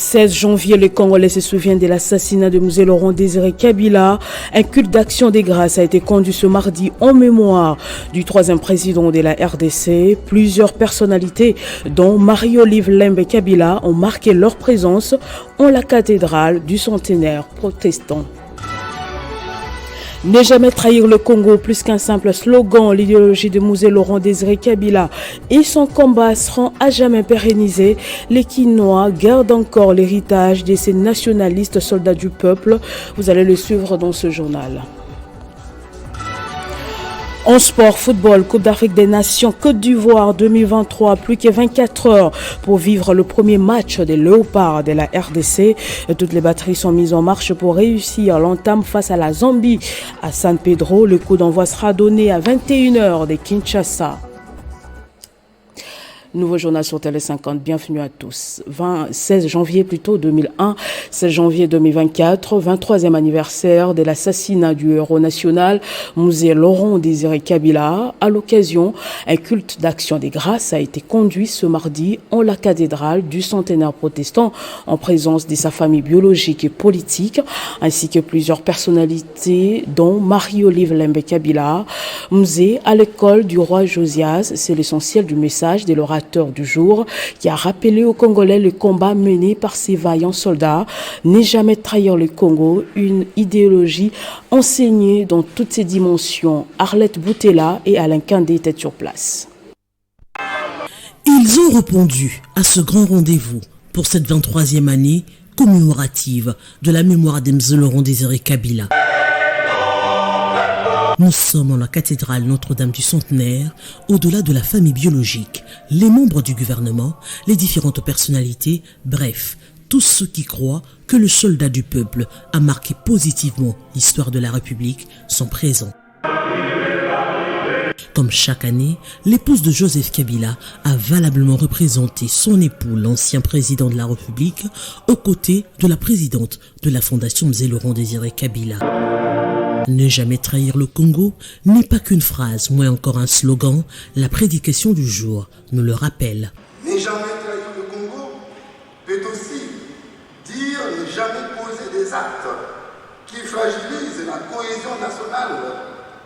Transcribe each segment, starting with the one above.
16 janvier, les Congolais se souviennent de l'assassinat de Musée Laurent Désiré Kabila. Un culte d'action des grâces a été conduit ce mardi en mémoire du troisième président de la RDC. Plusieurs personnalités, dont Marie-Olive Lembe Kabila, ont marqué leur présence en la cathédrale du centenaire protestant. Ne jamais trahir le Congo, plus qu'un simple slogan, l'idéologie de Musée Laurent Désiré Kabila et son combat seront à jamais pérennisés. Les Quinois gardent encore l'héritage de ces nationalistes soldats du peuple. Vous allez le suivre dans ce journal. En sport, football, Coupe d'Afrique des Nations, Côte d'Ivoire 2023, plus que 24 heures pour vivre le premier match des Léopards de la RDC. Toutes les batteries sont mises en marche pour réussir l'entame face à la Zambie. À San Pedro, le coup d'envoi sera donné à 21h de Kinshasa. Nouveau journal sur Télé 50, bienvenue à tous. 16 janvier 2001, 16 janvier 2024, 23e anniversaire de l'assassinat du héros national Musée Laurent Désiré Kabila. À l'occasion, un culte d'action des grâces a été conduit ce mardi en la cathédrale du centenaire protestant en présence de sa famille biologique et politique, ainsi que plusieurs personnalités dont Marie-Olive Lembe Kabila. Musée à l'école du roi Josias, c'est l'essentiel du message de l'orateur du jour qui a rappelé aux Congolais le combat mené par ces vaillants soldats. Ne jamais trahir le Congo, une idéologie enseignée dans toutes ses dimensions. Arlette Boutella et Alain Kandé étaient sur place. Ils ont répondu à ce grand rendez-vous pour cette 23e année commémorative de la mémoire de Musée Laurent Désiré Kabila. Nous sommes en la cathédrale Notre-Dame du Centenaire, au-delà de la famille biologique, les membres du gouvernement, les différentes personnalités, bref, tous ceux qui croient que le soldat du peuple a marqué positivement l'histoire de la République sont présents. Comme chaque année, l'épouse de Joseph Kabila a valablement représenté son époux, l'ancien président de la République, aux côtés de la présidente de la Fondation Musée Laurent Désiré Kabila. Ne jamais trahir le Congo n'est pas qu'une phrase, moins encore un slogan. La prédication du jour nous le rappelle. Ne jamais trahir le Congo peut aussi dire ne jamais poser des actes qui fragilisent la cohésion nationale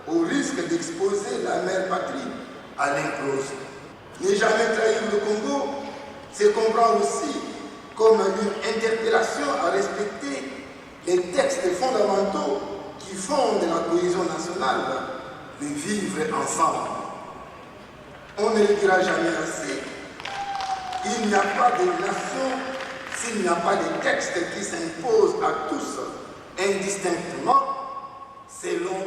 au risque d'exposer la mère patrie à l'inclose. Ne jamais trahir le Congo, c'est comprendre aussi comme une interpellation à respecter les textes fondamentaux qui fondent la cohésion nationale, de vivre ensemble. On ne le dira jamais assez. Il n'y a pas de nation s'il n'y a pas de texte qui s'impose à tous indistinctement, selon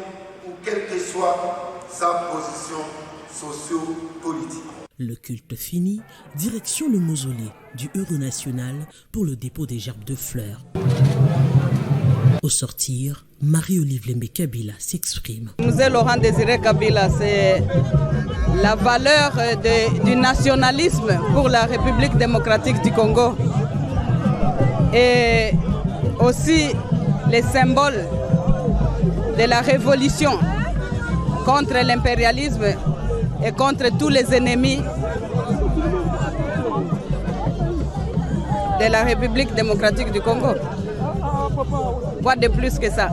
ou quelle que soit sa position socio-politique. Le culte fini, direction le mausolée du héros national pour le dépôt des gerbes de fleurs. Au sortir, Marie-Olive Lembe Kabila s'exprime. Musée Laurent Désiré Kabila, c'est la valeur du nationalisme pour la République démocratique du Congo et aussi les symboles de la révolution contre l'impérialisme et contre tous les ennemis de la République démocratique du Congo. Quoi de plus que ça?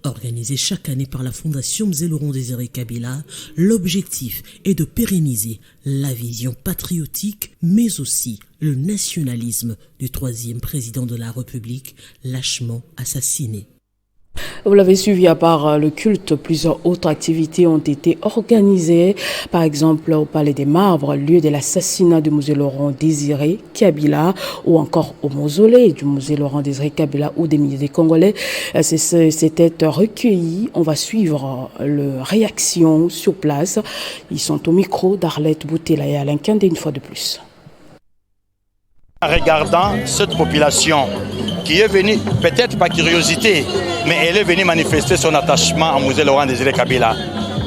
Organisé chaque année par la Fondation Musée Laurent Désiré Kabila, l'objectif est de pérenniser la vision patriotique, mais aussi le nationalisme du troisième président de la République, lâchement assassiné. Vous l'avez suivi, à part le culte, plusieurs autres activités ont été organisées. Par exemple, au Palais des Marbres, lieu de l'assassinat du Musée Laurent Désiré Kabila, ou encore au mausolée du Musée Laurent Désiré Kabila, où des milliers de Congolais s'étaient recueillis. On va suivre leurs réactions sur place. Ils sont au micro d'Arlette Boutella et Alain Kandé une fois de plus. Regardant cette population qui est venue, peut-être par curiosité, mais elle est venue manifester son attachement au Musée Laurent Désiré Kabila.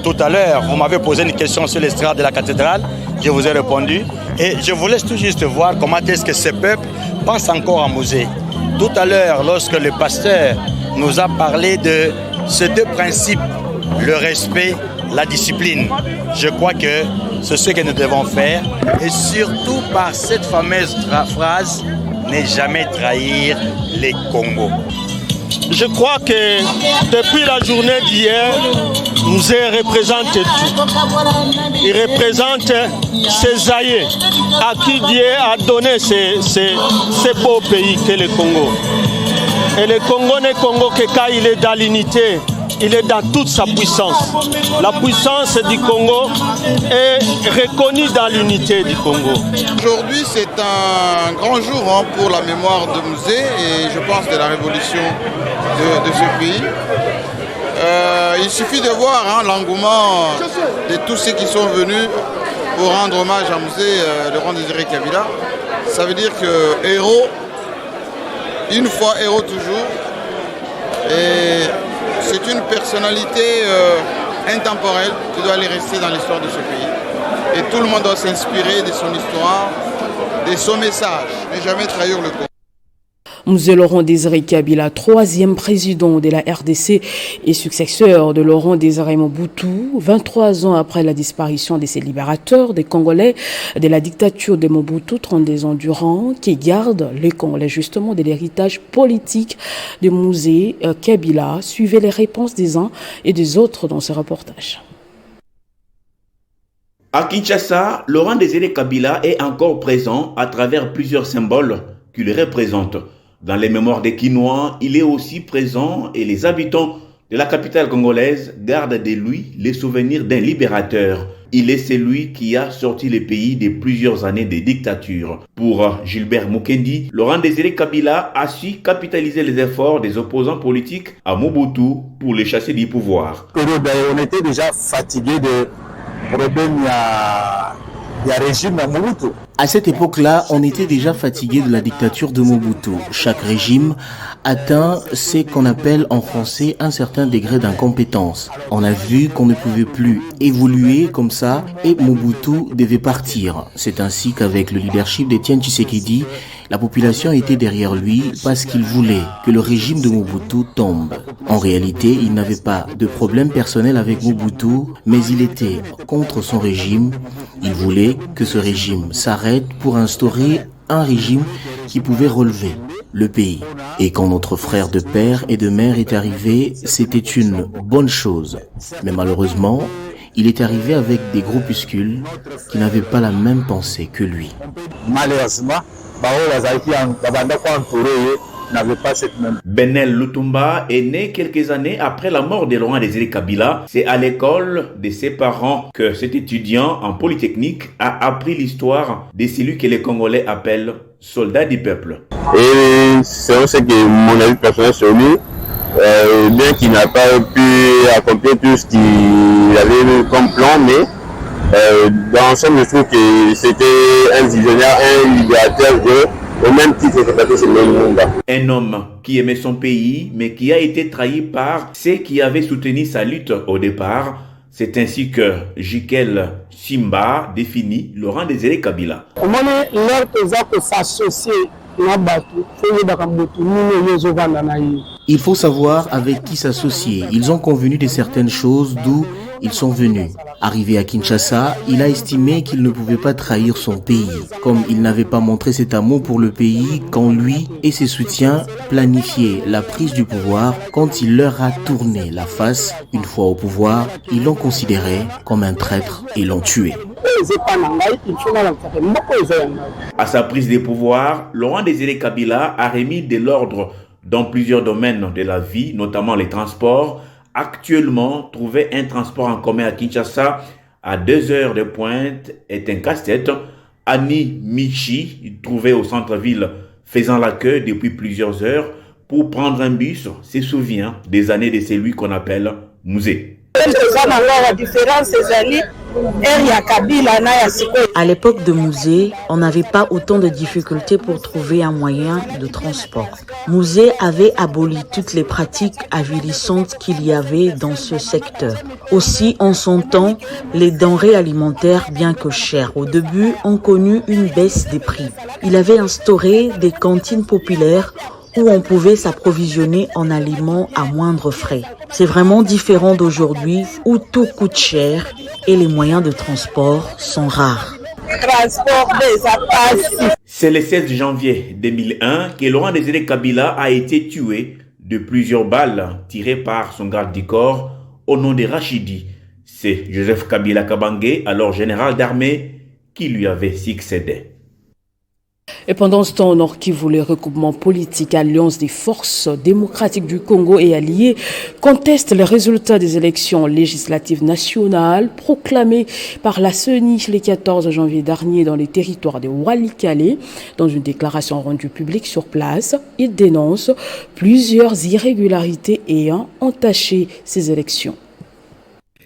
Tout à l'heure, vous m'avez posé une question sur l'estrade de la cathédrale, je vous ai répondu, et je vous laisse tout juste voir comment est-ce que ce peuple pense encore en musée. Tout à l'heure, lorsque le pasteur nous a parlé de ces deux principes, le respect, la discipline, je crois que c'est ce que nous devons faire, et surtout par cette fameuse phrase, ne jamais trahir les Congos. Je crois que depuis la journée d'hier, Musée représente tout. Il représente ses aïeux à qui Dieu a donné ce beau pays qu'est le Congo. Et le Congo n'est Congo que quand il est dans l'unité, il est dans toute sa puissance. La puissance du Congo est reconnue dans l'unité du Congo. Aujourd'hui, c'est un grand jour pour la mémoire de Musée et je pense de la révolution de ce pays. Il suffit de voir l'engouement de tous ceux qui sont venus pour rendre hommage à Musée Laurent Désiré Kabila. Ça veut dire que héros, une fois héros toujours. Et c'est une personnalité intemporelle qui doit aller rester dans l'histoire de ce pays. Et tout le monde doit s'inspirer de son histoire, de son message, ne jamais trahir le Congo. Musée Laurent Désiré Kabila, troisième président de la RDC et successeur de Laurent Désiré Mobutu, 23 ans après la disparition de ces libérateurs des Congolais de la dictature de Mobutu, 32 ans durant, qui gardent les Congolais justement de l'héritage politique de Musée Kabila. Suivez les réponses des uns et des autres dans ce reportage. À Kinshasa, Laurent Désiré Kabila est encore présent à travers plusieurs symboles qui le représentent. Dans les mémoires des Kinois, il est aussi présent et les habitants de la capitale congolaise gardent de lui les souvenirs d'un libérateur. Il est celui qui a sorti le pays de plusieurs années de dictature. Pour Gilbert Mukendi, Laurent Désiré Kabila a su capitaliser les efforts des opposants politiques à Mobutu pour les chasser du pouvoir. On était déjà fatigué de problèmes du régime à Mobutu. À cette époque-là, on était déjà fatigué de la dictature de Mobutu. Chaque régime atteint ce qu'on appelle en français un certain degré d'incompétence. On a vu qu'on ne pouvait plus évoluer comme ça et Mobutu devait partir. C'est ainsi qu'avec le leadership d'Étienne Tshisekedi, la population était derrière lui parce qu'il voulait que le régime de Mobutu tombe. En réalité, il n'avait pas de problème personnel avec Mobutu, mais il était contre son régime. Il voulait que ce régime s'arrête pour instaurer un régime qui pouvait relever le pays. Et quand notre frère de père et de mère est arrivé, c'était une bonne chose. Mais malheureusement, il est arrivé avec des groupuscules qui n'avaient pas la même pensée que lui. Malheureusement, n'avait pas cette même. Benel Lutumba est né quelques années après la mort de Laurent Désiré Kabila. C'est à l'école de ses parents que cet étudiant en polytechnique a appris l'histoire de celui que les Congolais appellent soldat du peuple. Et c'est ce que mon avis personnel sur lui, bien qu'il n'a pas pu accomplir tout ce qu'il avait comme plan, mais dans l'ensemble, je trouve que c'était un visionnaire, un libérateur au même titre que c'est Lumumba. Un homme qui aimait son pays, mais qui a été trahi par ceux qui avaient soutenu sa lutte au départ. C'est ainsi que Jikel Simba définit Laurent Désiré Kabila. Il faut savoir avec qui s'associer. Ils ont convenu de certaines choses, d'où ils sont venus. Arrivé à Kinshasa, il a estimé qu'il ne pouvait pas trahir son pays. Comme il n'avait pas montré cet amour pour le pays quand lui et ses soutiens planifiaient la prise du pouvoir, quand il leur a tourné la face, une fois au pouvoir, ils l'ont considéré comme un traître et l'ont tué. À sa prise de pouvoir, Laurent Désiré Kabila a remis de l'ordre dans plusieurs domaines de la vie, notamment les transports. Actuellement, trouver un transport en commun à Kinshasa à 2 heures de pointe est un casse-tête. Annie Michi, trouvée au centre-ville, faisant la queue depuis plusieurs heures pour prendre un bus, se souvient des années de celui qu'on appelle Musée. À l'époque de Musée, on n'avait pas autant de difficultés pour trouver un moyen de transport. Musée avait aboli toutes les pratiques avilissantes qu'il y avait dans ce secteur. Aussi, en son temps, les denrées alimentaires, bien que chères au début, ont connu une baisse des prix. Il avait instauré des cantines populaires où on pouvait s'approvisionner en aliments à moindre frais. C'est vraiment différent d'aujourd'hui où tout coûte cher et les moyens de transport sont rares. C'est le 16 janvier 2001 que Laurent Désiré Kabila a été tué de plusieurs balles tirées par son garde du corps au nom de Rachidi. C'est Joseph Kabila Kabange, alors général d'armée, qui lui avait succédé. Et pendant ce temps, au Nord Kivu, les recoupements politiques Alliance des forces démocratiques du Congo et alliés contestent les résultats des élections législatives nationales proclamées par la CENI le 14 janvier dernier dans les territoires de Walikale. Dans une déclaration rendue publique sur place, ils dénoncent plusieurs irrégularités ayant entaché ces élections.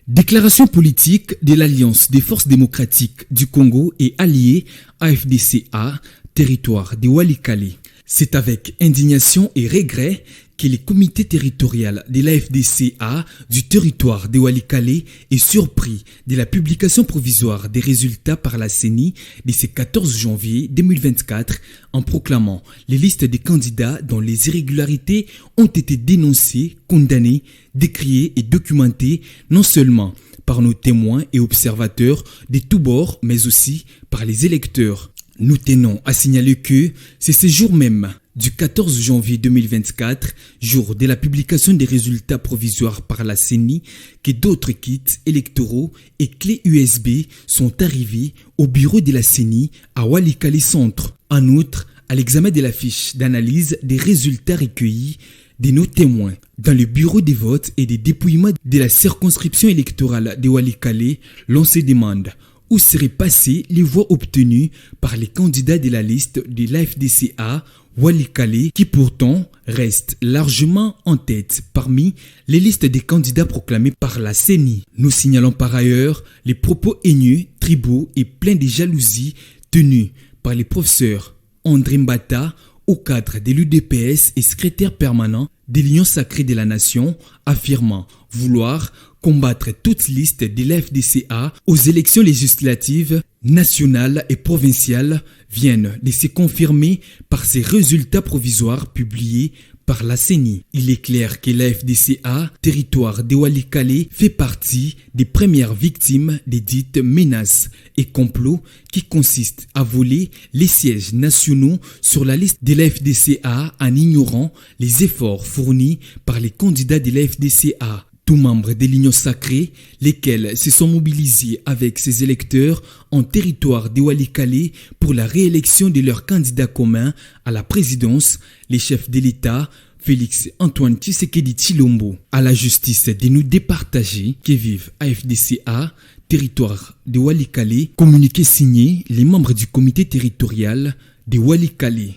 Déclaration politique de l'Alliance des forces démocratiques du Congo et alliés AFDCA, territoire de Walikale. C'est avec indignation et regret que le comité territorial de l'AFDCA du territoire de Walikale est surpris de la publication provisoire des résultats par la CENI de ce 14 janvier 2024 en proclamant les listes des candidats dont les irrégularités ont été dénoncées, condamnées, décriées et documentées non seulement par nos témoins et observateurs de tous bords, mais aussi par les électeurs. Nous tenons à signaler que c'est ce jour même du 14 janvier 2024, jour de la publication des résultats provisoires par la CENI, que d'autres kits électoraux et clés USB sont arrivés au bureau de la CENI à Walikale Centre. En outre, à l'examen de la fiche d'analyse des résultats recueillis de nos témoins dans le bureau des votes et des dépouillements de la circonscription électorale de Walikale, l'on se demande où seraient passées les voix obtenues par les candidats de la liste de l'AFDCA Walikale, qui pourtant reste largement en tête parmi les listes des candidats proclamés par la CENI. Nous signalons par ailleurs les propos haineux, tribaux et pleins de jalousie tenus par les professeurs André Mbata, au cadre de l'UDPS et secrétaire permanent de l'Union sacrée de la nation, affirmant vouloir combattre toute liste de l'AFDCA aux élections législatives nationales et provinciales viennent de se confirmer par ces résultats provisoires publiés par la CENI. Il est clair que l'AFDCA, territoire de Walikale, fait partie des premières victimes des dites menaces et complots qui consistent à voler les sièges nationaux sur la liste de l'AFDCA en ignorant les efforts fournis par les candidats de l'AFDCA. Tous membres de l'Union sacrée, lesquels se sont mobilisés avec ses électeurs en territoire de Walikale pour la réélection de leur candidat commun à la présidence, les chefs de l'État, Félix Antoine Tshisekedi Tshilombo, à la justice de nous départager que vivent AFDCA, territoire de Walikale, communiqué signé les membres du comité territorial de Walikale.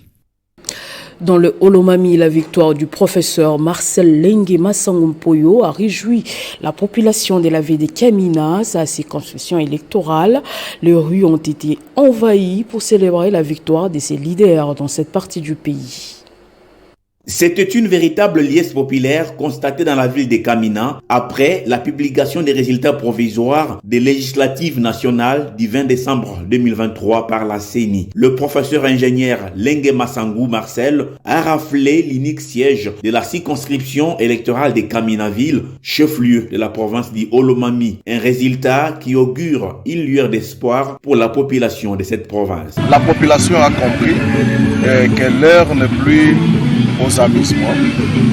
Dans le Olomami, la victoire du professeur Marcel Lengue Masangumpoyo a réjoui la population de la ville de Kaminas à ses concessions électorales. Les rues ont été envahies pour célébrer la victoire de ses leaders dans cette partie du pays. C'était une véritable liesse populaire constatée dans la ville de Kamina après la publication des résultats provisoires des législatives nationales du 20 décembre 2023 par la CENI. Le professeur ingénieur Lengue Masangou Marcel a raflé l'unique siège de la circonscription électorale de Kamina-Ville, chef-lieu de la province du Olomami. Un résultat qui augure une lueur d'espoir pour la population de cette province. La population a compris que l'heure n'est plus aux amusements.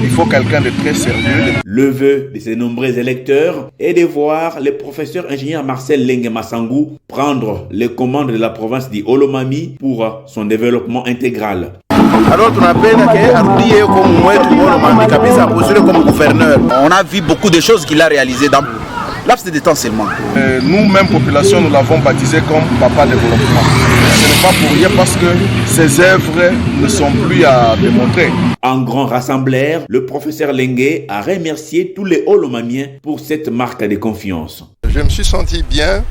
Il faut quelqu'un de très sérieux. Le vœu de ces nombreux électeurs est de voir le professeur ingénieur Marcel Lengue Masangou prendre les commandes de la province du Olomami pour son développement intégral. Alors tunapenda que arudie comme mwetu Olomami kabisa postule comme gouverneur. On a vu beaucoup de choses qu'il a réalisées dans laps de temps seulement. Nous-mêmes, population, nous l'avons baptisé comme Papa Développement. Ce n'est pas pour rien parce que ses œuvres ne sont plus à démontrer. En grand rassembleur, le professeur Lengue a remercié tous les Olomamiens pour cette marque de confiance. Je me suis senti bien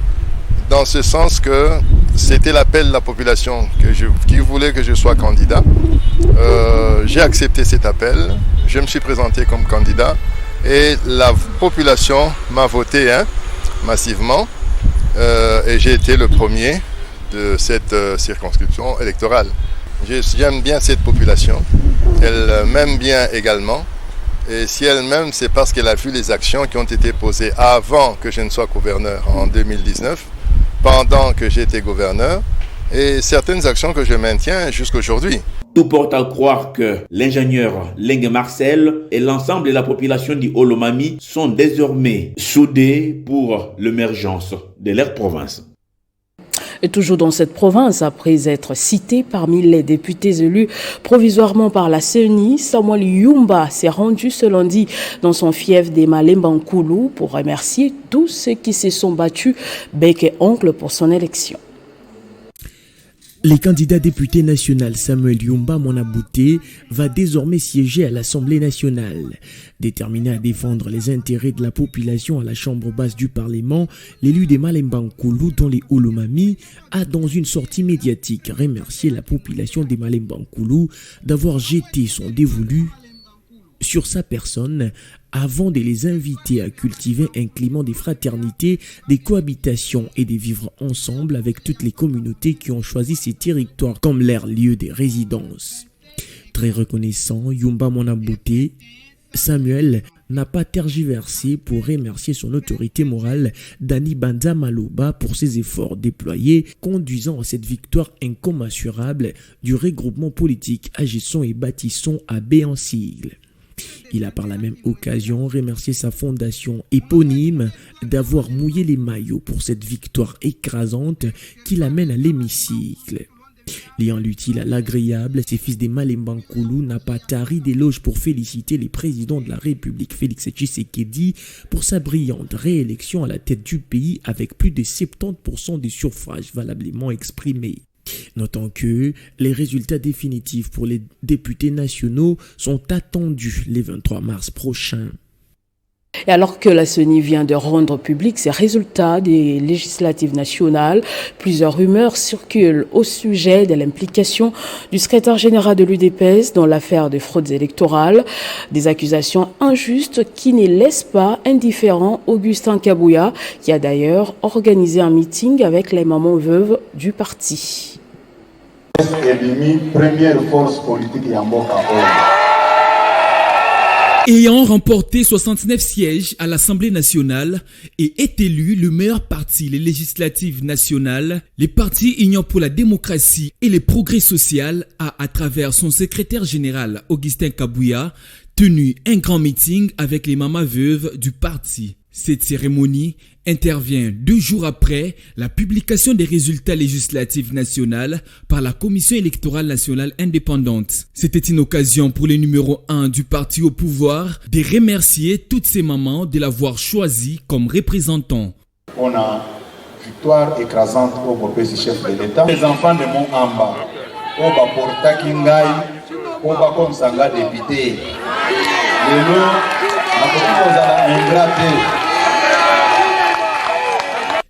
dans ce sens que c'était l'appel de la population qui voulait que je sois candidat. J'ai accepté cet appel, je me suis présenté comme candidat. Et la population m'a voté massivement et j'ai été le premier de cette circonscription électorale. J'aime bien cette population, elle m'aime bien également et si elle m'aime c'est parce qu'elle a vu les actions qui ont été posées avant que je ne sois gouverneur en 2019, pendant que j'étais gouverneur et certaines actions que je maintiens jusqu'à aujourd'hui. Tout porte à croire que l'ingénieur Lengue Marcel et l'ensemble de la population du Haut-Lomami sont désormais soudés pour l'émergence de leur province. Et toujours dans cette province, après être cité parmi les députés élus provisoirement par la CENI, Samuel Yumba s'est rendu ce lundi dans son fief des Malemba-Nkulu pour remercier tous ceux qui se sont battus bec et ongle pour son élection. Le candidat député national Samuel Yumba Monabouté va désormais siéger à l'Assemblée nationale. Déterminé à défendre les intérêts de la population à la chambre basse du Parlement, l'élu des Malemba-Nkulu dans les Haut-Lomami a dans une sortie médiatique remercié la population des Malemba-Nkulu d'avoir jeté son dévolu sur sa personne avant de les inviter à cultiver un climat de fraternité, de cohabitation et de vivre ensemble avec toutes les communautés qui ont choisi ces territoires comme leur lieu de résidence. Très reconnaissant, Yumba Monabouté, Samuel n'a pas tergiversé pour remercier son autorité morale, Dani Banza Maloba, pour ses efforts déployés, conduisant à cette victoire incommensurable du regroupement politique Agissons et Bâtissons à B en sigle. Il a par la même occasion remercié sa fondation éponyme d'avoir mouillé les maillots pour cette victoire écrasante qui l'amène à l'hémicycle. Liant l'utile à l'agréable, ses fils des Malemba-Nkulu n'a pas tari d'éloges pour féliciter les présidents de la République Félix Tshisekedi pour sa brillante réélection à la tête du pays avec plus de 70% des suffrages valablement exprimés. Notons que les résultats définitifs pour les députés nationaux sont attendus le 23 mars prochain. Et alors que la CENI vient de rendre public ses résultats des législatives nationales, plusieurs rumeurs circulent au sujet de l'implication du secrétaire général de l'UDPS dans l'affaire des fraudes électorales. Des accusations injustes qui ne laissent pas indifférent Augustin Kabouya, qui a d'ailleurs organisé un meeting avec les mamans veuves du parti. Première force politique Ayant remporté 69 sièges à l'Assemblée nationale et est élu le meilleur parti, les législatives nationales, le parti Union pour la démocratie et le progrès social a, à travers son secrétaire général Augustin Kabouya, tenu un grand meeting avec les mamans veuves du parti. Cette cérémonie intervient 2 jours après la publication des résultats législatifs nationaux par la Commission électorale nationale indépendante. C'était une occasion pour le numéro 1 du parti au pouvoir de remercier toutes ces mamans de l'avoir choisi comme représentant. On a victoire écrasante au Bopesi chef de l'État. Les enfants de mon Amba, Oba Porta Kingai, Oba Komsanga député. Le nom,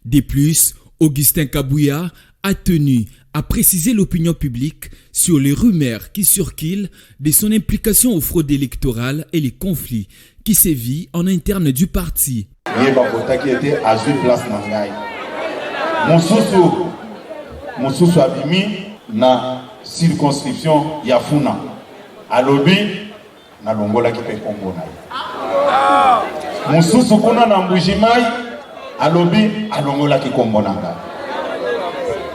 De plus, Augustin Kabouya a tenu à préciser l'opinion publique sur les rumeurs qui circulent de son implication aux fraudes électorales et les conflits qui sévissent en interne du parti. Qui était à une place Nangai. Moussousou Abimi na circonscription Yafuna. À lobby na Longola qui fait Congo. Moussousou kuna na Mbujimai alobi alongola ki kombonanga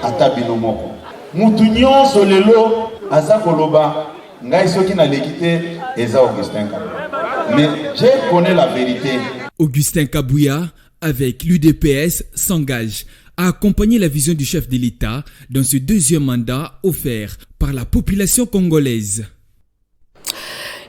ata bino moko mutu nyonso lelo aza koloba ngai soki na lekite eza Augustin Kabouya. Mais je connais la vérité. Augustin Kabouya avec l'UDPS s'engage à accompagner la vision du chef de l'État dans ce 2e mandat offert par la population congolaise.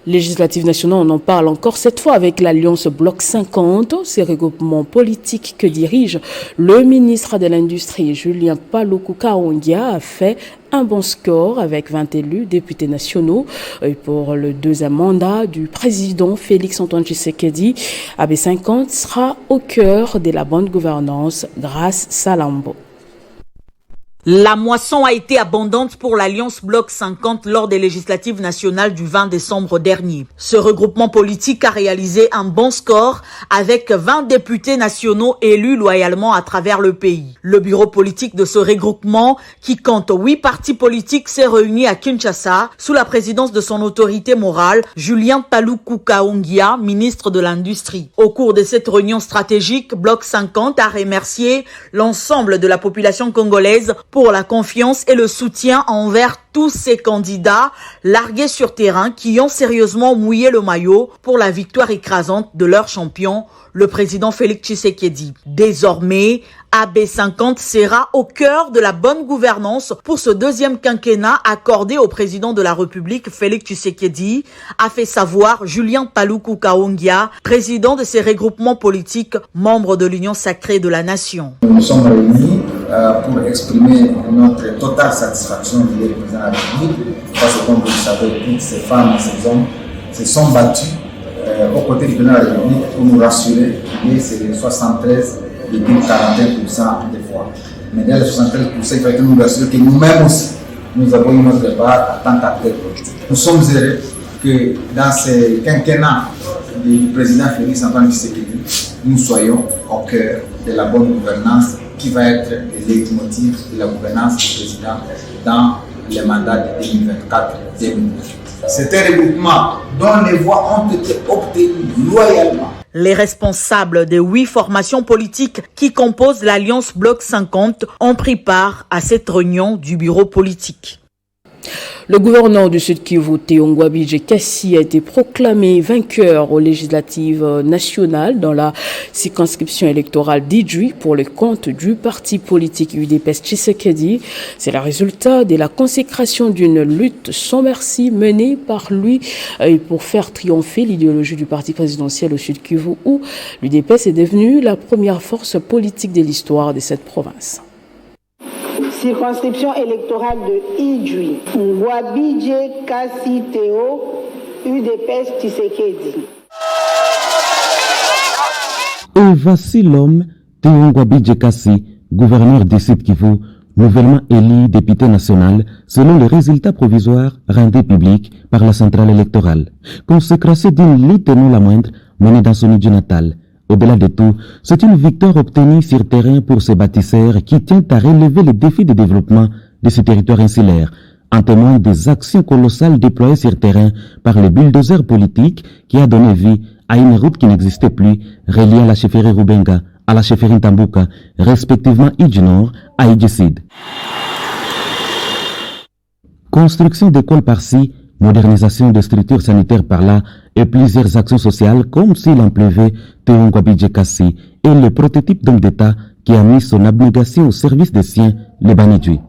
Législatives nationales, on en parle encore cette fois avec l'Alliance Bloc 50, ces regroupements politiques que dirige le ministre de l'Industrie, Julien Paluku Kahongya, a fait un bon score avec 20 élus députés nationaux pour le 2e mandat du président Félix Antoine Tshisekedi. AB50 sera au cœur de la bonne gouvernance grâce Salambo. La moisson a été abondante pour l'Alliance Bloc 50 lors des législatives nationales du 20 décembre dernier. Ce regroupement politique a réalisé un bon score avec 20 députés nationaux élus loyalement à travers le pays. Le bureau politique de ce regroupement, qui compte 8 partis politiques, s'est réuni à Kinshasa sous la présidence de son autorité morale, Julien Paluku Kahongya, ministre de l'Industrie. Au cours de cette réunion stratégique, Bloc 50 a remercié l'ensemble de la population congolaise pour la confiance et le soutien envers tous ces candidats largués sur terrain qui ont sérieusement mouillé le maillot pour la victoire écrasante de leur champion, le président Félix Tshisekedi. Désormais, AB50 sera au cœur de la bonne gouvernance pour ce deuxième quinquennat accordé au président de la République Félix Tshisekedi, a fait savoir Julien Paluku Kaongia, président de ces regroupements politiques, membres de l'Union sacrée de la nation. Nous nous sommes réunis pour exprimer notre totale satisfaction du président de la République parce que, comme vous le savez, toutes ces femmes et ces hommes se sont battus aux côtés du président de la République pour nous rassurer qu'il y ait ces 73,41% des fois. Mais dans les 73%, il fallait que nous rassurer que nous-mêmes aussi, nous avons eu notre part en tant qu'acteurs politiques. Nous sommes heureux que dans ce quinquennat du président Félix Antoine Tshisekedi, nous soyons au cœur de la bonne gouvernance qui va être le leitmotiv de la gouvernance du président dans les mandats de 2024-2028. C'est un regroupement dont les voix ont été obtenues loyalement. Les responsables des 8 formations politiques qui composent l'Alliance Bloc 50 ont pris part à cette réunion du bureau politique. Le gouverneur du Sud Kivu, Théongwa Bidje Kassi, a été proclamé vainqueur aux législatives nationales dans la circonscription électorale d'Idjwi pour le compte du parti politique UDPS Tshisekedi. C'est le résultat de la consécration d'une lutte sans merci menée par lui pour faire triompher l'idéologie du parti présidentiel au Sud Kivu, où l'UDPS est devenue la première force politique de l'histoire de cette province. Circonscription électorale de Idjwi, Théongwa Bidje Kassi Théo, UDPS Tshisekedi. Et voici l'homme, Théongwa Bidje Kassi, gouverneur du Sud Kivu, nouvellement élu député national, selon les résultats provisoires rendus publics par la centrale électorale. Consécration d'une lutte non la moindre menée dans son milieu natal. Au-delà de tout, c'est une victoire obtenue sur terrain pour ces bâtisseurs qui tient à relever les défis de développement de ce territoire insulaire, en témoin des actions colossales déployées sur terrain par le bulldozer politique qui a donné vie à une route qui n'existait plus, reliant la chefferie Rubenga à la chefferie Tambuka, respectivement Idji Nord à Idji Sud. Construction d'écoles par-ci, modernisation des structures sanitaires par-là et plusieurs actions sociales comme s'il en pleuvait, Théongwa Bidje Kassi est le prototype d'homme d'État qui a mis son abnégation au service des siens, les Banidjui.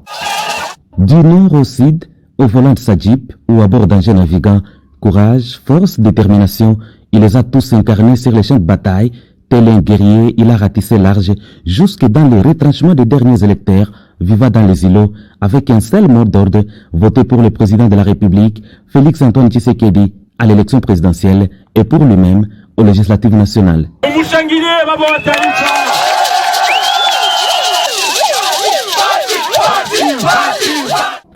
Du nord au sud, au volant de sa Jeep ou à bord d'un jeune navigant, courage, force, détermination, il les a tous incarnés sur les champs de bataille. Tel un guerrier, il a ratissé large jusque dans les retranchements des derniers électeurs vivant dans les îlots avec un seul mot d'ordre, voter pour le président de la République, Félix Antoine Tshisekedi, à l'élection présidentielle et pour lui-même aux législatives nationales.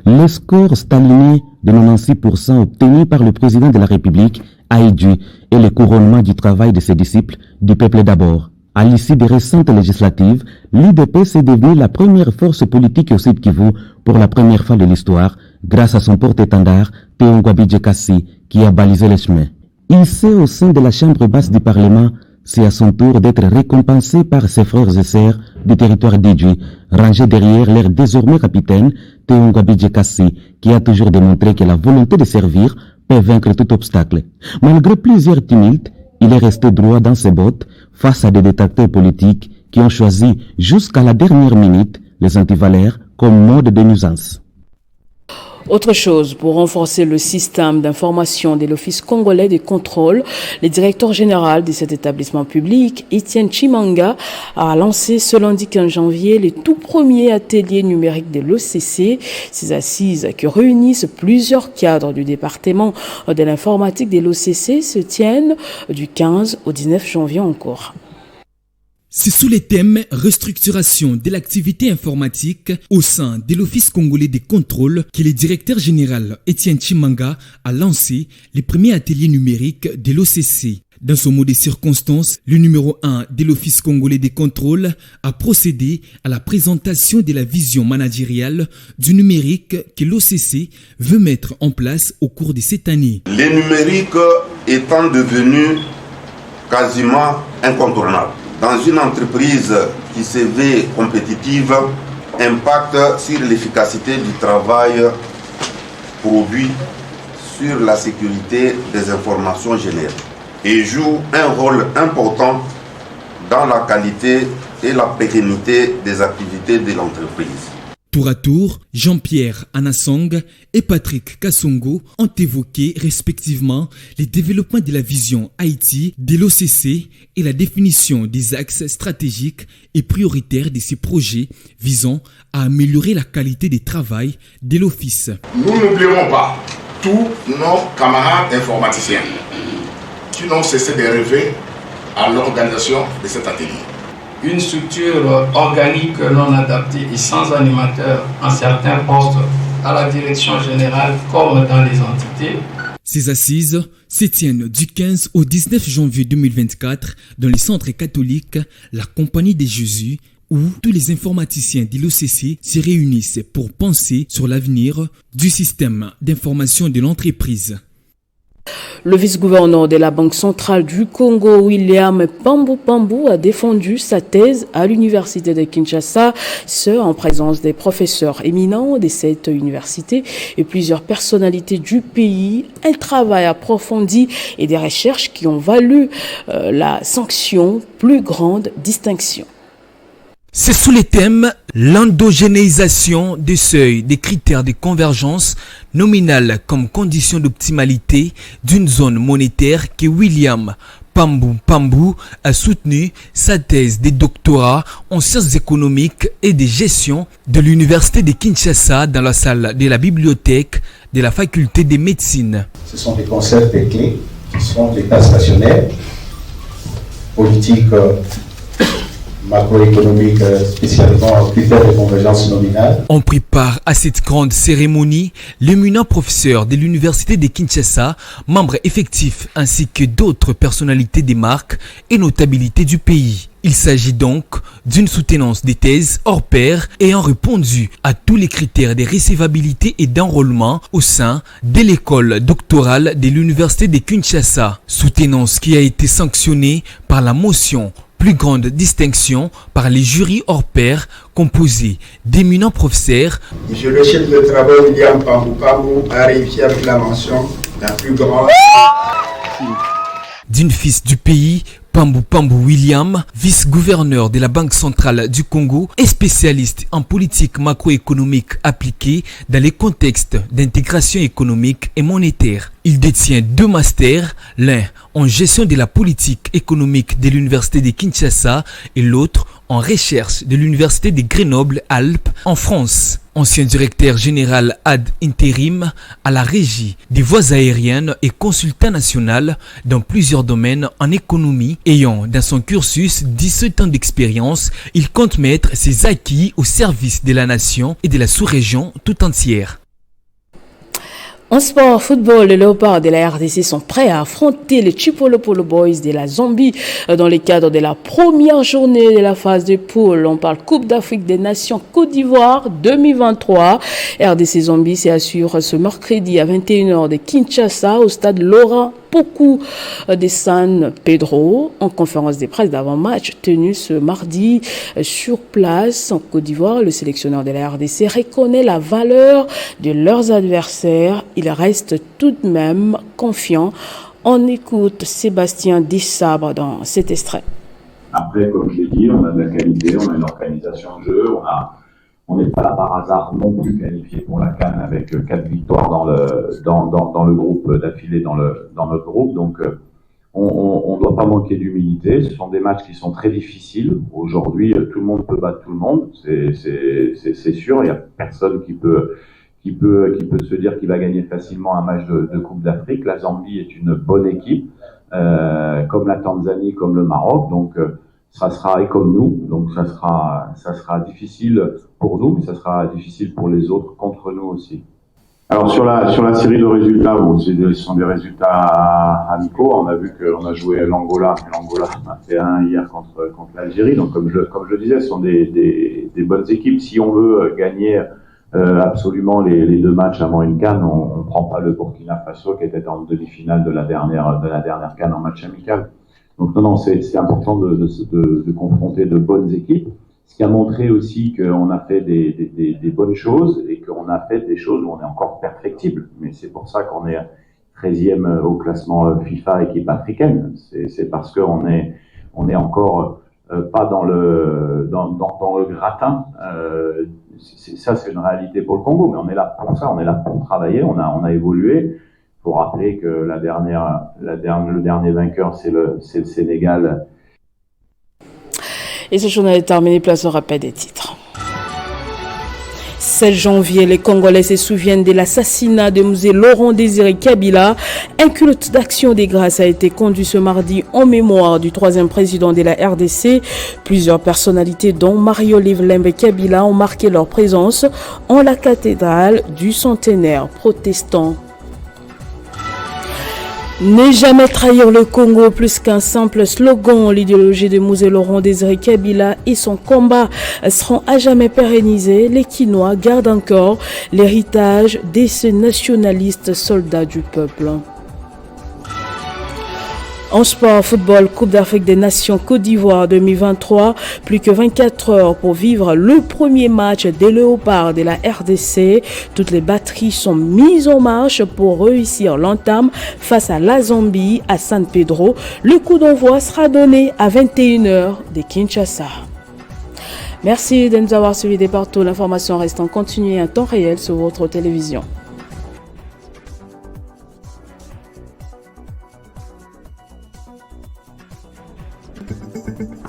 Le score staliné de 96% obtenu par le président de la République a Idjwi et le couronnement du travail de ses disciples du peuple d'abord. À l'issue des récentes législatives, l'UDPS est devenue la première force politique au Sud Kivu pour la première fois de l'histoire, grâce à son porte-étendard, Théongwa Bidje Kassi, qui a balisé les chemins. Hissé au sein de la Chambre basse du Parlement, c'est à son tour d'être récompensé par ses frères et sœurs du territoire d'Idjwi, rangés derrière leur désormais capitaine, Théongwa Bidje Kassi, qui a toujours démontré que la volonté de servir peut vaincre tout obstacle. Malgré plusieurs tumultes, il est resté droit dans ses bottes face à des détracteurs politiques qui ont choisi jusqu'à la dernière minute les antivaleurs comme mode de nuisance. Autre chose, pour renforcer le système d'information de l'Office congolais de contrôle, le directeur général de cet établissement public, Etienne Tshimanga, a lancé ce lundi 15 janvier le tout premier atelier numérique de l'OCC. Ces assises qui réunissent plusieurs cadres du département de l'informatique de l'OCC se tiennent du 15 au 19 janvier en cours. C'est sous les thèmes restructuration de l'activité informatique au sein de l'Office congolais des contrôles que le directeur général Etienne Tshimanga a lancé les premiers ateliers numériques de l'OCC. Dans son mot de circonstance, le numéro 1 de l'Office congolais des contrôles a procédé à la présentation de la vision managériale du numérique que l'OCC veut mettre en place au cours de cette année. Le numérique étant devenu quasiment incontournable. Dans une entreprise qui se veut compétitive, impacte sur l'efficacité du travail produit sur la sécurité des informations générées et joue un rôle important dans la qualité et la pérennité des activités de l'entreprise. Tour à tour, Jean-Pierre Anasong et Patrick Kassongo ont évoqué respectivement les développements de la vision Haïti de l'OCC et la définition des axes stratégiques et prioritaires de ces projets visant à améliorer la qualité du travail de l'Office. Nous n'oublierons pas tous nos camarades informaticiens qui n'ont cessé de rêver à l'organisation de cet atelier. Une structure organique non adaptée et sans animateur en certains postes à la direction générale comme dans les entités. Ces assises se tiennent du 15 au 19 janvier 2024 dans le centre catholique La Compagnie de Jésus où tous les informaticiens de l'OCC se réunissent pour penser sur l'avenir du système d'information de l'entreprise. Le vice-gouverneur de la Banque centrale du Congo, William Pambou, a défendu sa thèse à l'université de Kinshasa, ce en présence des professeurs éminents de cette université et plusieurs personnalités du pays. Un travail approfondi et des recherches qui ont valu la sanction plus grande distinction. C'est sous les thèmes l'endogénéisation des seuils, des critères de convergence nominale comme condition d'optimalité d'une zone monétaire que William Pambou a soutenu sa thèse de doctorat en sciences économiques et de gestion de l'université de Kinshasa dans la salle de la bibliothèque de la faculté de médecine. Ce sont des concepts clés qui sont l'état stationnaire, politique macroéconomique, spécialement critères de convergence nominale. On prit part à cette grande cérémonie l'éminent professeur de l'université de Kinshasa, membre effectif ainsi que d'autres personnalités des marques et notabilités du pays. Il s'agit donc d'une soutenance des thèses hors pair ayant répondu à tous les critères de recevabilité et d'enrôlement au sein de l'école doctorale de l'université de Kinshasa. Soutenance qui a été sanctionnée par la motion plus grande distinction par les jurys hors pair composés d'éminents professeurs. Monsieur le chef de travail William Pambou a réussi avec la mention la plus grande. D'une fils du pays, Pambou William, vice-gouverneur de la Banque centrale du Congo et spécialiste en politique macroéconomique appliquée dans les contextes d'intégration économique et monétaire. Il détient 2 masters, l'un en gestion de la politique économique de l'université de Kinshasa et l'autre en recherche de l'université de Grenoble-Alpes en France. Ancien directeur général ad intérim à la régie des voies aériennes et consultant national dans plusieurs domaines en économie, ayant dans son cursus 17 ans d'expérience, il compte mettre ses acquis au service de la nation et de la sous-région tout entière. En sport, football, les Léopards de la RDC sont prêts à affronter les Chipolopolo Boys de la Zambie dans le cadre de la première journée de la phase de poule. On parle Coupe d'Afrique des Nations Côte d'Ivoire 2023. RDC Zambie s'assure ce mercredi à 21h de Kinshasa au stade Laurent Pokou de San Pedro en conférence de presse d'avant-match tenue ce mardi sur place en Côte d'Ivoire. Le sélectionneur de la RDC reconnaît la valeur de leurs adversaires. Il reste tout de même confiant. On écoute Sébastien Desabre dans cet extrait. Après, comme je l'ai dit, on a de la qualité, on a une organisation de jeu, on n'est pas là par hasard non plus qualifié pour la CAN avec 4 victoires dans le groupe d'affilée dans notre groupe. Donc, on ne doit pas manquer d'humilité. Ce sont des matchs qui sont très difficiles. Aujourd'hui, tout le monde peut battre tout le monde. C'est sûr. Il n'y a personne qui peut se dire qu'il va gagner facilement un match de Coupe d'Afrique. La Zambie est une bonne équipe, comme la Tanzanie, comme le Maroc. Donc, ça sera, et comme nous, donc ça sera difficile pour nous, mais ça sera difficile pour les autres contre nous aussi. Alors sur la série de résultats, bon, ce sont des résultats amicaux. On a vu qu'on a joué l'Angola, et l'Angola a fait 1 hier contre l'Algérie. Donc comme je le disais, ce sont des bonnes équipes. Si on veut gagner absolument les 2 matchs avant une CAN, on prend pas le Burkina Faso qui était en demi-finale de la dernière CAN en match amical. Donc non, c'est important de confronter de bonnes équipes. Ce qui a montré aussi qu'on a fait des bonnes choses et qu'on a fait des choses où on est encore perfectible. Mais c'est pour ça qu'on est 13e au classement FIFA équipe africaine. C'est parce qu'on est encore pas dans le gratin. Ça, c'est une réalité pour le Congo, mais on est là pour ça, on est là pour travailler, on a évolué. Il faut rappeler que le dernier vainqueur, c'est le Sénégal. Et ce journal est terminé, place au rappel des titres. 16 janvier, les Congolais se souviennent de l'assassinat de Musée Laurent Désiré Kabila. Un culte d'action des grâces a été conduit ce mardi en mémoire du 3e président de la RDC. Plusieurs personnalités, dont Marie-Olive Lembe Kabila, ont marqué leur présence en la cathédrale du centenaire protestant. Ne jamais trahir le Congo, plus qu'un simple slogan. L'idéologie de Musée Laurent Désiré Kabila et son combat seront à jamais pérennisés. Les Quinois gardent encore l'héritage de ce nationaliste soldat du peuple. En sport, football, Coupe d'Afrique des Nations Côte d'Ivoire 2023, plus que 24 heures pour vivre le premier match des Léopards de la RDC. Toutes les batteries sont mises en marche pour réussir l'entame face à la Zambie à San Pedro. Le coup d'envoi sera donné à 21h de Kinshasa. Merci de nous avoir suivis de partout. L'information reste en continu en temps réel sur votre télévision.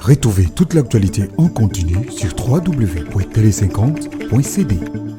Retrouvez toute l'actualité en continu sur www.tele50.cd.